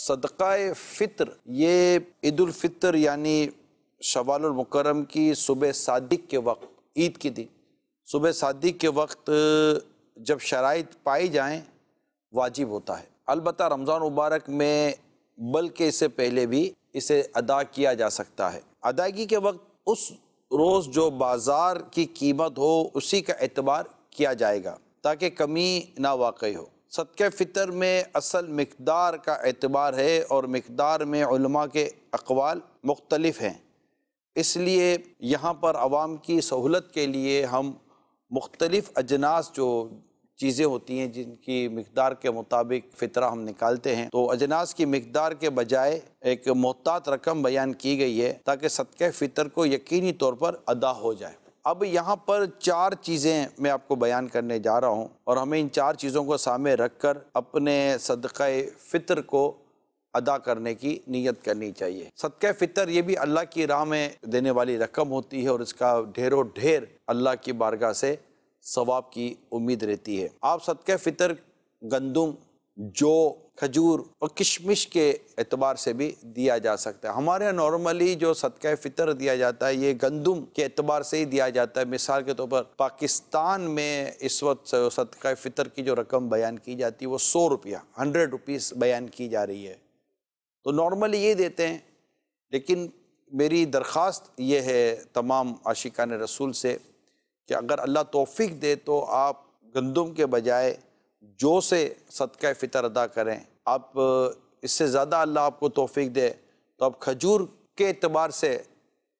सदक़ाए फ़ित्र ये ईदुल फ़ित्र यानी शव्वालुल मुकर्रम की सुबह सादिक के वक्त, ईद के दिन सुबह सादिक के वक्त जब शराइत पाई जाएं वाजिब होता है। अलबत्ता रमज़ान मुबारक में बल्कि इससे पहले भी इसे अदा किया जा सकता है। अदायगी के वक्त उस रोज़ जो बाज़ार की कीमत हो उसी का एतबार किया जाएगा ताकि कमी ना वाक़ई हो। सदक़े फ़ितर में असल मिक़दार का एतबार है और मिक़दार में उलमा के अक़वाल मुख्तलिफ़ हैं, इसलिए यहाँ पर आवाम की सहूलत के लिए हम मुख्तलिफ़ अजनास जो चीज़ें होती हैं जिनकी मिक़दार के मुताबिक फ़ितरा हम निकालते हैं, तो अजनास की मिक़दार के बजाय एक मोहतात रकम बयान की गई है ताकि सदक़े फ़ितर को यकीनी तौर पर अदा हो जाए। अब यहाँ पर 4 चीज़ें मैं आपको बयान करने जा रहा हूँ और हमें इन 4 चीज़ों को सामने रख कर अपने सदक़े फ़ितर को अदा करने की नीयत करनी चाहिए। सदक़े फ़ितर ये भी अल्लाह की राह में देने वाली रकम होती है और इसका ढेरों ढेर अल्लाह की बारगाह से सवाब की उम्मीद रहती है। आप सदक़े फ़ितर गंदुम, जौ, खजूर और किशमिश के एतबार से भी दिया जा सकता है। हमारे यहाँ नॉर्मली जो सदक़े फ़ितर दिया जाता है ये गंदुम के एतबार से ही दिया जाता है। मिसाल के तौर पर पाकिस्तान में इस वक्त सदक़े फ़ितर की जो रकम बयान की जाती है वो 100 रुपया 100 रुपीज़ बयान की जा रही है, तो नॉर्मली ये देते हैं। लेकिन मेरी दरख्वास्त ये है तमाम आशिकान रसूल से कि अगर अल्लाह तौफ़ीक दे तो आप गंदुम के बजाय जौ से सदक़े फ़ितर अदा करें। आप इससे ज़्यादा अल्लाह आपको तौफ़ीक दे तो आप खजूर के एतबार से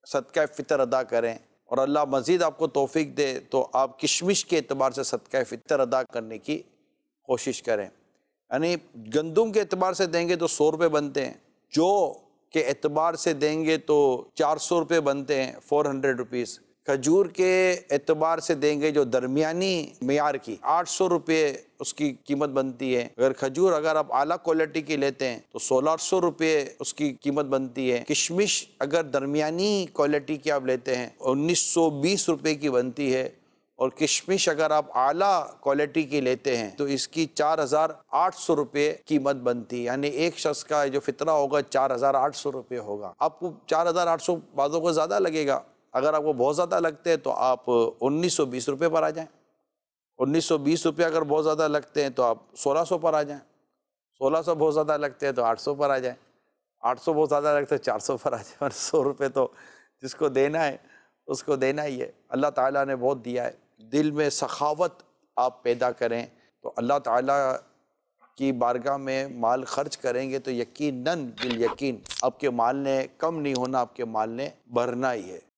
सदक़े फ़ितर अदा करें और अल्लाह मज़ीद आपको तौफ़ीक दे तो आप किशमिश के एतबार से सदक़े फ़ितर अदा करने की कोशिश करें। यानी गंदुम के एतबार से देंगे तो 100 रुपये बनते हैं, जौ के एतबार से देंगे तो 400 रुपये बनते हैं 400 रुपीज़। खजूर के एतबार से देंगे जो दरमियानी मियार की 800 रुपये उसकी कीमत बनती है। अगर आप आला क्वालिटी की लेते हैं तो 1600 रुपये उसकी कीमत बनती है। किशमिश अगर दरमियानी क्वालिटी की आप लेते हैं 1920 रुपये की बनती है और किशमिश अगर आप आला क्वालिटी की लेते हैं तो इसकी 4800 रुपये कीमत बनती है। यानी एक शख्स का जो फ़ितरा होगा 4800 रुपये होगा। आपको 4800 बातों को ज़्यादा लगेगा, अगर आपको बहुत ज़्यादा लगते हैं तो आप 1920 रुपये पर आ जाएं। 1920 रुपये अगर बहुत ज़्यादा लगते हैं तो आप 1600 पर आ जाएं। 1600 बहुत ज़्यादा लगते हैं तो 800 पर आ जाएं। 800 बहुत ज़्यादा लगते हैं 400 पर आ जाएं। और 100 रुपये तो जिसको देना है उसको देना ही है। अल्लाह ताला ने बहुत दिया है। दिल में सखावत आप पैदा करें तो अल्लाह ताला की बारगाह में माल खर्च करेंगे तो यकीनन बिल यकीन आपके माल ने कम नहीं होना, आपके माल ने बढ़ना ही है।